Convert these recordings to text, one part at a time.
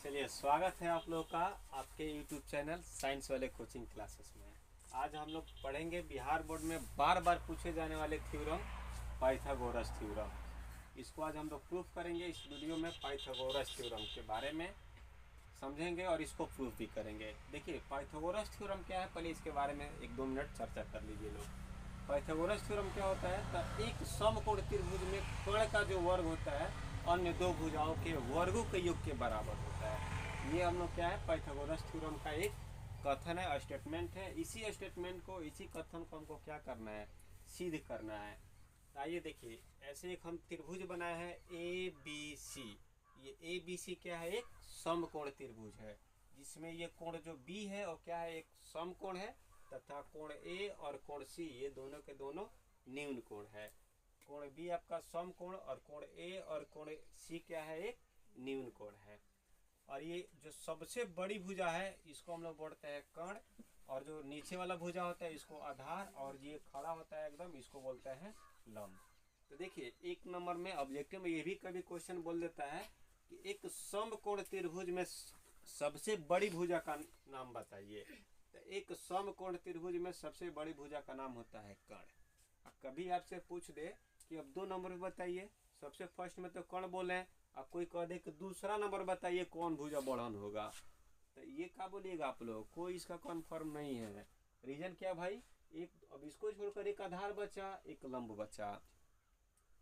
चलिए, स्वागत है आप लोगों का आपके YouTube चैनल साइंस वाले कोचिंग क्लासेस में। आज हम लोग पढ़ेंगे बिहार बोर्ड में बार बार पूछे जाने वाले थ्योरम, पाइथागोरस थ्योरम। इसको आज हम लोग प्रूफ करेंगे। इस वीडियो में पाइथागोरस थ्योरम के बारे में समझेंगे और इसको प्रूफ भी करेंगे। देखिए, पाइथागोरस थ्योरम क्या है, पहले इसके बारे में 1-2 मिनट चर्चा कर लीजिए लोग। पाइथागोरस थ्योरम क्या होता है, तो एक समकोण त्रिभुज में कर्ण का जो वर्ग होता है अन्य दो भुजाओं के वर्गों के योग के बराबर होता है। ये हम लोग क्या है, पाइथागोरस थ्योरम का एक कथन है, स्टेटमेंट है। इसी स्टेटमेंट को, इसी कथन को हमको क्या करना है, सिद्ध करना है। तो आइए देखिए, ऐसे एक हम त्रिभुज बनाए हैं ए बी सी। ये ए बी सी क्या है, एक समकोण त्रिभुज है, जिसमें ये कोण जो बी है और क्या है, एक समकोण है, तथा कोण ए और कोण सी ये दोनों के दोनों न्यून कोण है। कोण बी आपका समकोण और कोण ए और कोण सी क्या है, एक न्यून कोण है। और ये जो सबसे बड़ी भुजा है इसको हम लोग बोलते हैं कर्ण, और जो नीचे वाला भुजा होता है इसको आधार, और ये खड़ा होता है एकदम, इसको बोलते हैं लंब। तो देखिए, 1 नंबर में ऑब्जेक्टिव में ये भी कभी क्वेश्चन बोल देता है कि एक समकोण त्रिभुज में सबसे बड़ी भुजा का नाम बताइए। तो एक समकोण त्रिभुज में सबसे बड़ी भुजा का नाम होता है कर्ण। कभी आपसे पूछ दे कि अब 2 नंबर बताइए, सबसे फर्स्ट में तो कर्ण बोले, अब कोई कह दे कि दूसरा नंबर बताइए कौन भुजा बढ़न होगा, तो ये क्या बोलिएगा आप लोग, कोई इसका कन्फर्म नहीं है। रीजन क्या भाई, एक अब इसको छोड़कर एक आधार बचा, एक लंब बचा।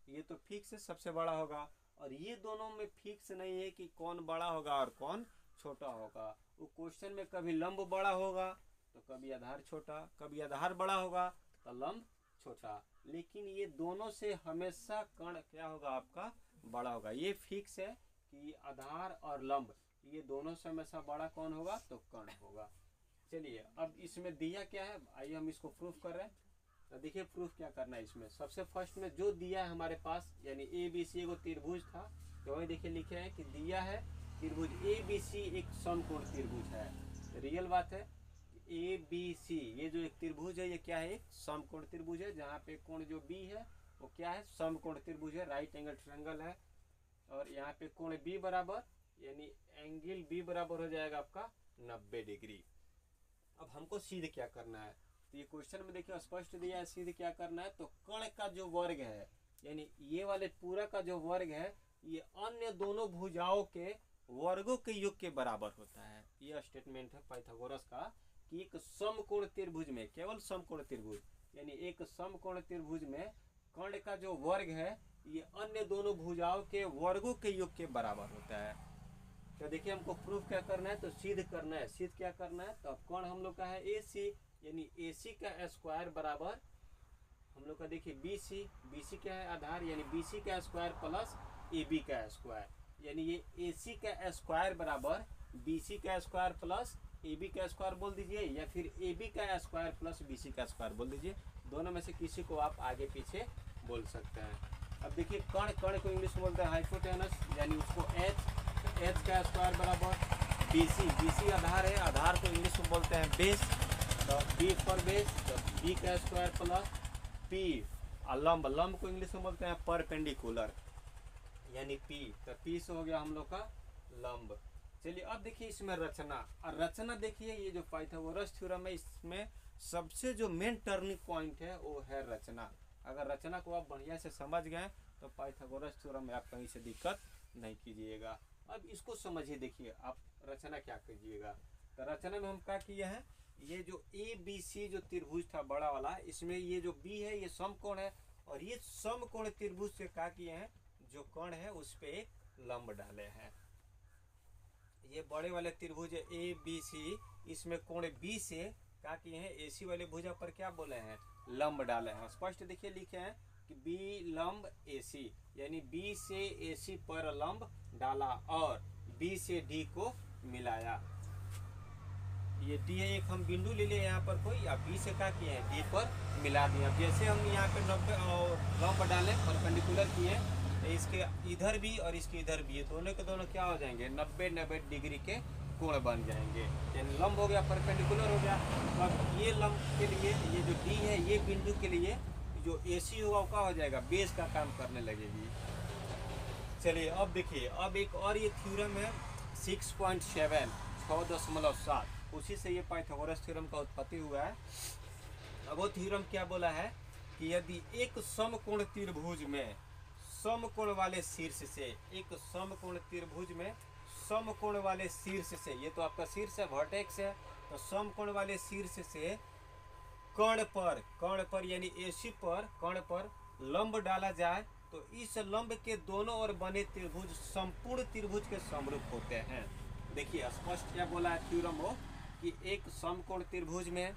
ये तो फिक्स है सबसे बड़ा होगा, और ये दोनों में फिक्स नहीं है कि कौन बड़ा होगा और कौन छोटा होगा। वो क्वेश्चन में कभी लंब बड़ा होगा तो कभी आधार छोटा, कभी आधार बड़ा होगा तो लंब छोटा, लेकिन ये दोनों से हमेशा कर्ण क्या होगा, आपका बड़ा होगा। ये फिक्स है कि आधार और लंब ये दोनों से हमेशा बड़ा कौन होगा, तो कर्ण होगा। चलिए, अब इसमें दिया क्या है, आइए हम इसको प्रूफ कर रहे हैं। तो देखिए, प्रूफ क्या करना है इसमें। सबसे फर्स्ट में जो दिया है हमारे पास, यानी ए बी सी एगो त्रिभुज था, तो वही देखिए लिखे हैं कि दिया है त्रिभुज ए बी सी एक समकोण त्रिभुज है। रियल बात है, ए बी सी ये जो एक त्रिभुज है ये क्या है, एक समकोण त्रिभुज है, जहाँ पे कोण जो बी है वो क्या है, समकोण त्रिभुज है, राइट एंगल ट्रायंगल है। और यहाँ पे कोण बी बराबर, यानी एंगल बी बराबर हो जाएगा आपका 90 डिग्री। अब हमको सिद्ध क्या करना है, तो ये क्वेश्चन में देखिए स्पष्ट दिया है, सिद्ध क्या करना है, तो कर्ण का जो वर्ग है, यानी ये वाले पूरा का जो वर्ग है, ये अन्य दोनों भुजाओं के वर्गों के योग के बराबर होता है। ये स्टेटमेंट है पाइथागोरस का कि एक समकोण त्रिभुज में, केवल समकोण त्रिभुज, यानी एक समकोण त्रिभुज में कर्ण का जो वर्ग है ये अन्य दोनों भुजाओं के वर्गों के योग के बराबर होता है। तो देखिए, हमको प्रूफ क्या करना है, तो सिद्ध करना है। सिद्ध क्या करना है, तो अब कर्ण हम लोग का है ए सी, यानी ए सी का स्क्वायर बराबर हम लोग का देखिए बी सी। बी सी क्या है, आधार, यानी बी सी का स्क्वायर प्लस ए बी का स्क्वायर, यानी ये ए सी का स्क्वायर बराबर बी सी का स्क्वायर प्लस ए बी का स्क्वायर बोल दीजिए, या फिर ए बी का स्क्वायर प्लस बी सी का स्क्वायर बोल दीजिए। दोनों में से किसी को आप आगे पीछे बोल सकते हैं। अब देखिए, कर्ण को इंग्लिश में बोलते हैं हाइपोटेनस, यानी उसको एच का स्क्वायर बराबर बी सी आधार है, आधार को इंग्लिश में बोलते हैं बेस, तो बी फॉर बेस, तो बी का स्क्वायर प्लस पी। और लंब को इंग्लिश में बोलते हैं परपेंडिकुलर, यानी पी, तो पी से हो गया हम लोग का लंब। चलिए, अब देखिए इसमें रचना, और रचना देखिए, ये जो पाइथागोरस थ्योरम है इसमें सबसे जो मेन टर्निंग पॉइंट है वो है रचना। अगर रचना को आप बढ़िया से समझ गए तो पाइथागोरस थ्योरम में आप कहीं से दिक्कत नहीं कीजिएगा। अब इसको समझिए, देखिए आप रचना क्या कीजिएगा। तो रचना में हम क्या किए हैं, ये जो ए बी सी जो त्रिभुज था बड़ा वाला, इसमें ये जो बी है ये समकोण है, और ये समकोण त्रिभुज से क्या किए हैं, जो कर्ण है उस पे एक लंब डाले हैं। ये बड़े वाले त्रिभुज ए बी सी, इसमें कोण बी से क्या किए हैं, ए सी वाले भुजा पर क्या बोले हैं, लंब डाले हैं। स्पष्ट देखिए लिखे हैं कि बी लंब ए सी, यानी बी से ए सी पर लंब डाला और बी से डी को मिलाया। ये डी है, एक हम बिंदु ले लिए यहाँ पर कोई, या बी से क्या किए हैं, डी पर मिला दिया। जैसे हम यहाँ पे 90 लंब डाले, परपेंडिकुलर किए, इसके इधर भी और इसके इधर भी, ये दोनों के दोनों क्या हो जाएंगे, 90 डिग्री के कोण बन जाएंगे, यानी लंब हो गया, परपेंडिकुलर हो गया। अब ये लंब के लिए, ये जो डी है, ये बिंदु के लिए जो ए सी होगा वो क्या हो जाएगा, बेस का काम करने लगेगी। चलिए, अब देखिए, अब एक और ये थ्योरम है 6.7 6.7 उसी से ये पाइथागोरस थ्योरम का उत्पत्ति हुआ है। अब वो थ्योरम क्या बोला है कि यदि एक समकोण त्रिभुज में समकोण वाले शीर्ष से, एक समकोण त्रिभुज में समकोण वाले शीर्ष से, ये तो आपका शीर्ष है, वर्टेक्स है, तो समकोण वाले शीर्ष से कर्ण पर यानी AC पर कर्ण पर लंब डाला जाए तो इस लंब के दोनों ओर बने त्रिभुज संपूर्ण त्रिभुज के समरूप होते हैं। देखिए स्पष्ट क्या बोला है थ्योरम हो कि एक समकोण त्रिभुज में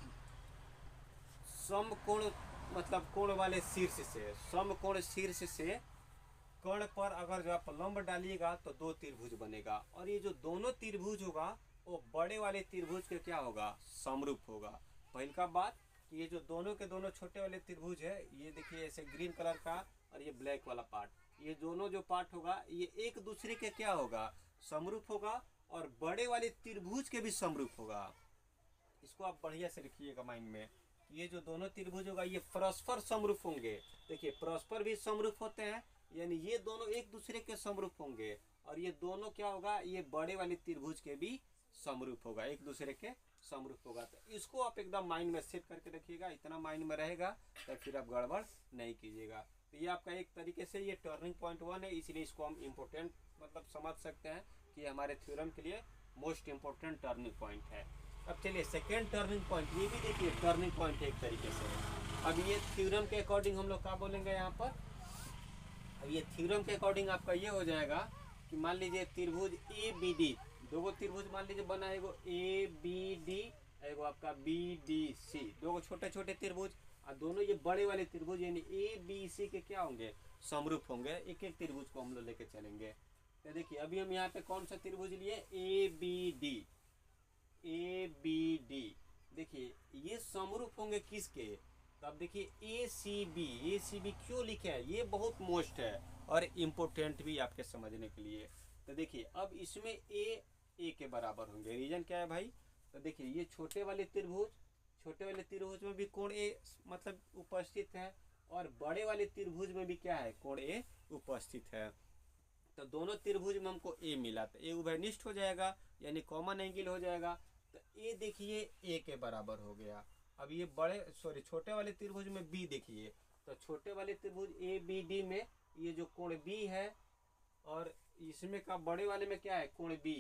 समकोण मतलब कोण वाले शीर्ष से, समकोण शीर्ष से कर्ण पर अगर जो आप लंब डालिएगा तो दो त्रिभुज बनेगा, और ये जो दोनों त्रिभुज होगा वो बड़े वाले त्रिभुज के क्या होगा, समरूप होगा। पहल का बात कि ये जो दोनों के दोनों छोटे वाले त्रिभुज है, ये देखिए ऐसे ग्रीन कलर का और ये ब्लैक वाला पार्ट, ये दोनों जो पार्ट होगा ये एक दूसरे के क्या होगा, समरूप होगा, और बड़े वाले त्रिभुज के भी समरूप होगा। इसको आप बढ़िया से लिखिएगा माइंड में, ये जो दोनों त्रिभुज होगा ये परस्पर समरूप होंगे। देखिए परस्पर भी समरूप होते हैं, यानी ये दोनों एक दूसरे के समरूप होंगे, और ये दोनों क्या होगा, ये बड़े वाले त्रिभुज के भी समरूप होगा, एक दूसरे के समरूप होगा। तो इसको आप एकदम माइंड में सेट करके रखिएगा, इतना माइंड में रहेगा तो फिर आप गड़बड़ नहीं कीजिएगा। तो ये आपका एक तरीके से ये टर्निंग पॉइंट 1 है, इसलिए इसको हम इम्पोर्टेंट मतलब समझ सकते हैं कि हमारे थ्योरम के लिए मोस्ट इम्पोर्टेंट टर्निंग पॉइंट है। अब चलिए सेकेंड टर्निंग पॉइंट, ये भी देखिए टर्निंग पॉइंट है एक तरीके से। अब ये थ्योरम के अकॉर्डिंग हम लोग क्या बोलेंगे यहाँ पर, अब ये थ्योरम के अकॉर्डिंग आपका ये हो जाएगा कि मान लीजिए त्रिभुज ABD, दो त्रिभुज मान लीजिए बना है, एगो ABD, एगो आपका BDC, दो छोटे छोटे त्रिभुज, और दोनों ये बड़े वाले त्रिभुज यानी ABC के क्या होंगे, समरूप होंगे। एक एक त्रिभुज को हम लोग लेके चलेंगे। तो देखिए अभी हम यहाँ पे कौन सा त्रिभुज लिए, ABD, देखिए ये समरूप होंगे किसके, तो अब देखिए ACB क्यों लिखे हैं, ये बहुत मोस्ट है और इम्पोर्टेंट भी आपके समझने के लिए। तो देखिए अब इसमें A के बराबर होंगे, रीजन क्या है भाई, तो देखिए ये छोटे वाले त्रिभुज में भी कोण A मतलब उपस्थित है, और बड़े वाले त्रिभुज में भी क्या है, कोण A उपस्थित है। तो दोनों त्रिभुज में हमको A मिला, तो A उभयनिष्ठ हो जाएगा यानी कॉमन एंगल हो जाएगा। तो A देखिए A के बराबर हो गया। अब ये छोटे वाले त्रिभुज में B देखिए, तो छोटे वाले त्रिभुज ABD में ये जो कोण B है, और इसमें का बड़े वाले में क्या है, कोण B,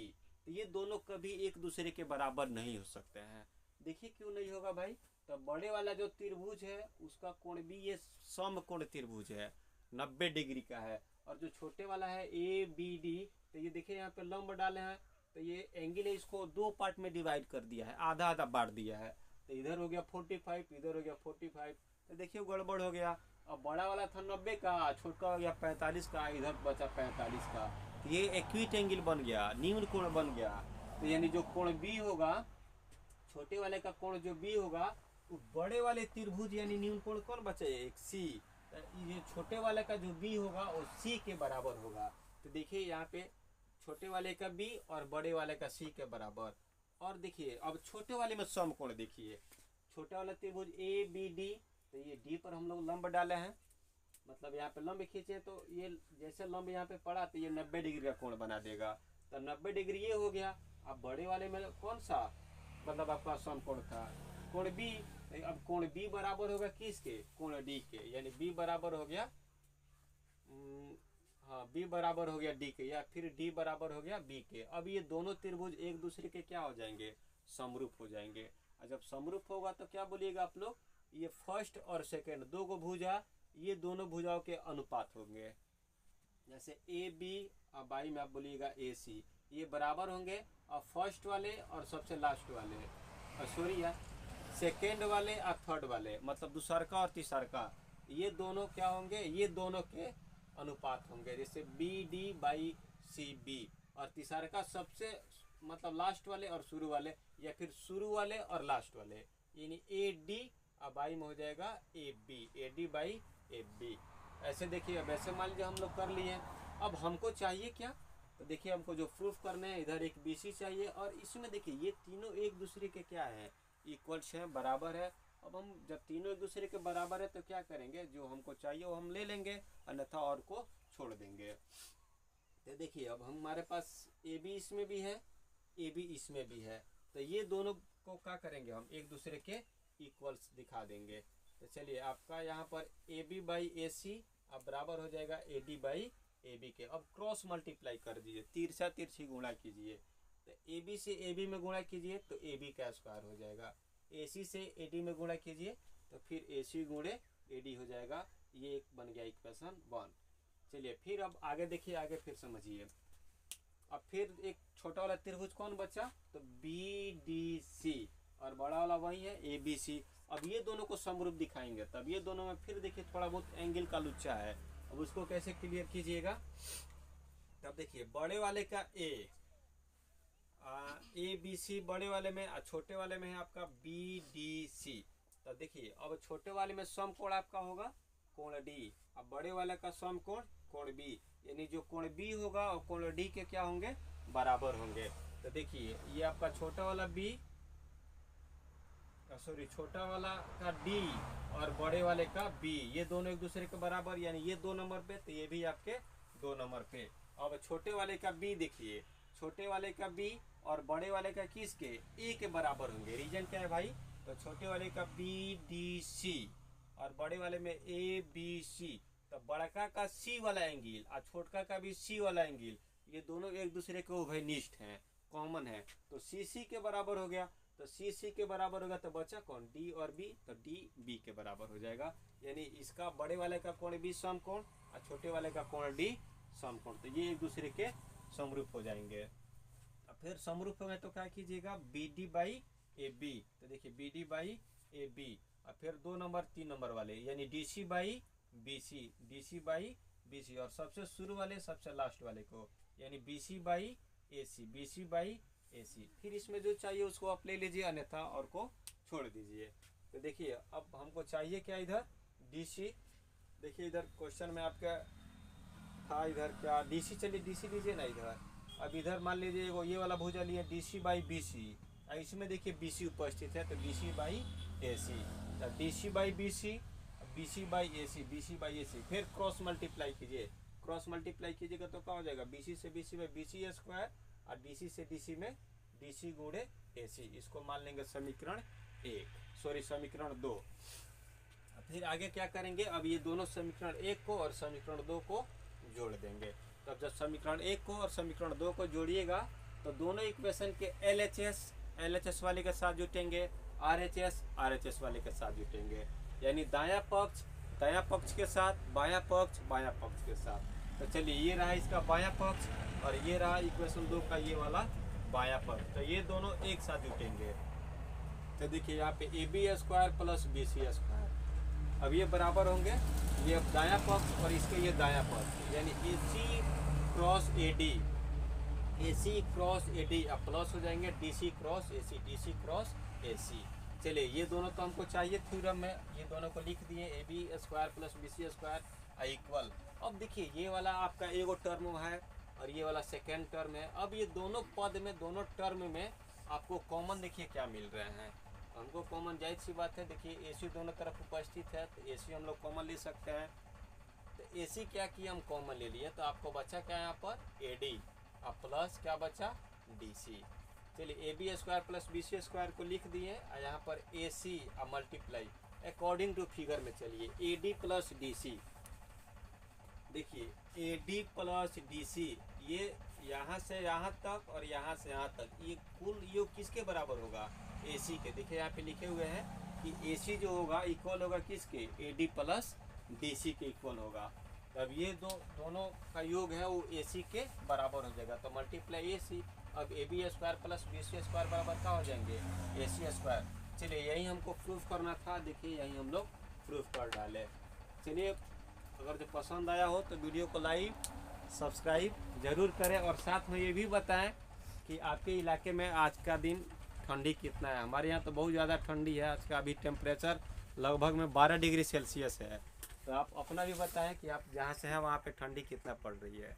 तो ये दोनों कभी एक दूसरे के बराबर नहीं हो सकते हैं। देखिए क्यों नहीं होगा भाई, तो बड़े वाला जो त्रिभुज है उसका कोण B ये समकोण त्रिभुज है, 90 डिग्री का है, और जो छोटे वाला है ABD, तो ये देखिए यहाँ पे लंब डाले हैं, तो ये एंगल है, इसको दो पार्ट में डिवाइड कर दिया है, आधा आधा बांट दिया है, तो इधर हो गया 45, इधर हो गया 45, तो देखिए गड़बड़ हो गया। अब बड़ा वाला था 90 का, छोटा हो गया 45 का, इधर बचा 45 का, तो ये एक्विट एंगल बन गया, न्यून कोण बन गया। तो यानी जो कोण B होगा, छोटे वाले का कोण जो B होगा, वो बड़े वाले त्रिभुज यानी न्यून कोण कौन बचे, एक C, ये छोटे वाले का जो B होगा वो C के बराबर होगा। तो देखिए यहाँ पे छोटे वाले का B और बड़े वाले का C के बराबर। और देखिए अब छोटे वाले में समकोण देखिए, छोटा वाला त्रिभुज ABD, तो ये D पर हम लोग लंब डाले हैं, मतलब यहाँ पे लंब खींचे तो ये जैसे लंब यहाँ पे पड़ा तो ये 90 डिग्री का कोण बना देगा, तो 90 डिग्री ये हो गया। अब बड़े वाले में कौन सा मतलब आपका समकोण था, कोण B, अब कोण B बराबर होगा किसके, कोण D के, यानी B बराबर हो गया हाँ B बराबर हो गया D के, या फिर D बराबर हो गया B के। अब ये दोनों त्रिभुज एक दूसरे के क्या हो जाएंगे, समरूप हो जाएंगे। और जब समरूप होगा तो क्या बोलिएगा आप लोग, ये फर्स्ट और सेकंड दो को भुजा, ये दोनों भुजाओं के अनुपात होंगे, जैसे AB और बाई में आप बोलिएगा AC, ये बराबर होंगे, और फर्स्ट वाले और सबसे लास्ट वाले, और सॉरी यार सेकेंड वाले और थर्ड वाले, मतलब दूसरका और तीसरका, ये दोनों क्या होंगे, ये दोनों के अनुपात होंगे, जैसे BD/CB, और तीसरका सबसे मतलब लास्ट वाले और शुरू वाले, या फिर शुरू वाले और लास्ट वाले, यानी AD और बाई में हो जाएगा AB, AD/AB। ऐसे देखिए अब ऐसे मान लीजिए हम लोग कर लिए। अब हमको चाहिए क्या, तो देखिए हमको जो प्रूफ करने हैं, इधर एक BC चाहिए, और इसमें देखिए ये तीनों एक दूसरे के क्या है, इक्वल्स है, बराबर है। अब हम जब तीनों एक दूसरे के बराबर है तो क्या करेंगे, जो हमको चाहिए वो हम ले लेंगे, अन्यथा और को छोड़ देंगे। तो देखिए अब हमारे पास ए बी इसमें भी है, ए बी इसमें भी है, तो ये दोनों को क्या करेंगे हम एक दूसरे के इक्वल्स दिखा देंगे। तो चलिए आपका यहाँ पर A B by A C अब बराबर हो जाएगा A D by A B के। अब क्रॉस मल्टीप्लाई कर दीजिए, तिरछा तिरछी गुणा कीजिए। तो ए बी से ए बी में गुणा कीजिए तो ए बी का स्क्वायर हो जाएगा, ए सी से ए डी में गुणा कीजिए तो फिर ए सी गुणे ए डी हो जाएगा। ये एक बन गया इक्वेशन 1। चलिए फिर अब आगे देखिए, आगे फिर समझिए। अब फिर एक छोटा वाला त्रिभुज कौन बचा, तो बी डी सी, और बड़ा वाला वही है ए बी सी। अब ये दोनों को समरूप दिखाएंगे, तब ये दोनों में फिर देखिए थोड़ा बहुत एंगल का लुच्चा है। अब उसको कैसे क्लियर कीजिएगा, तब देखिए बड़े वाले का ए बी सी बड़े वाले में, छोटे वाले में है आपका बी डी सी। तब देखिए अब छोटे वाले में सम कोण आपका होगा कोण डी, अब बड़े वाले का सम कोण कोण बी, यानी जो कोण बी होगा और कोण डी के क्या होंगे, बराबर होंगे। तो देखिए ये आपका छोटा वाला बी, सॉरी छोटा वाला का डी और बड़े वाले का बी, ये दोनों एक दूसरे के बराबर, यानी ये 2 नंबर पे तो ये भी आपके 2 नंबर पे। अब छोटे वाले का बी देखिए, छोटे वाले का बी और बड़े वाले का किसके, ए के बराबर होंगे। रीजन क्या है भाई, तो छोटे वाले का बी डी सी और बड़े वाले में ए बी सी, तो बड़का का सी वाला एंगल और छोटका का भी सी वाला एंगल, ये दोनों एक दूसरे के उभयनिष्ठ हैं, कॉमन है, तो सी सी के बराबर हो गया। तो सी सी के बराबर होगा तो बचा कौन, डी और बी, तो डी बी के बराबर हो जाएगा। यानी इसका बड़े वाले का कोण बी समकोण और छोटे वाले का कोण डी समकोण, तो ये एक दूसरे के समरूप हो जाएंगे। अब फिर समरूप में तो क्या कीजिएगा, B D by A B, तो देखिए B D by A B, और फिर 2 नंबर 3 नंबर वाले यानी D C by B C, D C by B C, और सबसे शुरू वाले सबसे लास्ट वाले को यानी B C by A C, B C by A C. फिर इसमें जो चाहिए उसको आप ले लीजिए, अन्यथा और को छोड़ दीजिए। तो देखिए अब हमको चाहिए क्या, इधर डी सी। देखिए इधर क्वेश्चन में आपका था इधर क्या, डी सी, चलिए डी सी लीजिए ना इधर। अब इधर मान लीजिए वो ये वाला भुजा लिए D C by B C, इसमें देखिए बी सी उपस्थित है तो D C by A C, D C by B C, B C by A C, B C by A C. फिर क्रॉस मल्टीप्लाई कीजिए, क्रॉस मल्टीप्लाई कीजिएगा तो क्या हो जाएगा, बी सी से बी सी में बी सी स्क्वायर और डी सी से डी सी में डी सी गुणे ए सी। इसको मान लेंगे समीकरण 1, सॉरी समीकरण 2। फिर आगे क्या करेंगे, अब ये दोनों समीकरण 1 को और समीकरण 2 को जोड़ देंगे। तब जब समीकरण 1 को और समीकरण 2 को जोड़िएगा तो दोनों इक्वेशन के LHS वाले के साथ जुटेंगे, RHS वाले के साथ जुटेंगे, यानी दायां पक्ष के साथ, बायां पक्ष के साथ। तो चलिए ये रहा इसका बायां पक्ष और ये रहा इक्वेशन 2 का ये वाला बायां पक्ष, तो ये दोनों एक साथ जुटेंगे। तो देखिए यहाँ पे A B square plus B C square, अब ये बराबर होंगे, ये दायां पक्ष और इसके ये दायां पक्ष, यानी A C cross A D, A C cross A D, अब प्लस हो जाएंगे D C cross A C, D C cross A C. चलिए ये दोनों तो हमको चाहिए थ्योरम में, ये दोनों को लिख दिए, A B square plus B C square equal. अब देखिए ये वाला आपका एगो टर्म है और ये वाला सेकेंड टर्म है। अब ये दोनों पद में, दोनों टर्म में आपको कॉमन देखिए क्या मिल रहे हैं, हमको कॉमन जाहिर सी बात है, देखिए ए सी दोनों तरफ उपस्थित है तो ए सी हम लोग कॉमन ले सकते हैं। तो ए सी क्या किया, हम कॉमन ले लिए, तो आपको बचा क्या यहाँ पर ए डी, अब प्लस क्या बचा डी सी। चलिए A B square plus B C square को लिख दिए और यहाँ पर ए सी अब मल्टीप्लाई अकॉर्डिंग टू फिगर में, चलिए A D plus D C, देखिए A D plus D C, ये यहाँ से यहाँ तक और यहाँ से यहाँ तक, ये कुल योग किसके बराबर होगा, ए सी के। देखिए यहाँ पे लिखे हुए हैं कि ए सी जो होगा इक्वल होगा किसके, A D plus D C के इक्वल होगा। तब ये दोनों का योग है वो ए सी के बराबर हो जाएगा, तो मल्टीप्लाई ए सी। अब A B square plus B C square बराबर क्या हो जाएंगे, ए सी स्क्वायर। चलिए यही हमको प्रूफ करना था, देखिए यही हम लोग प्रूफ कर डाले। चलिए अगर जो पसंद आया हो तो वीडियो को लाइक सब्सक्राइब जरूर करें, और साथ में ये भी बताएं कि आपके इलाके में आज का दिन ठंडी कितना है। हमारे यहाँ तो बहुत ज़्यादा ठंडी है, आज का अभी टेम्परेचर लगभग में 12 डिग्री सेल्सियस है। तो आप अपना भी बताएं कि आप जहाँ से हैं वहाँ पे ठंडी कितना पड़ रही है।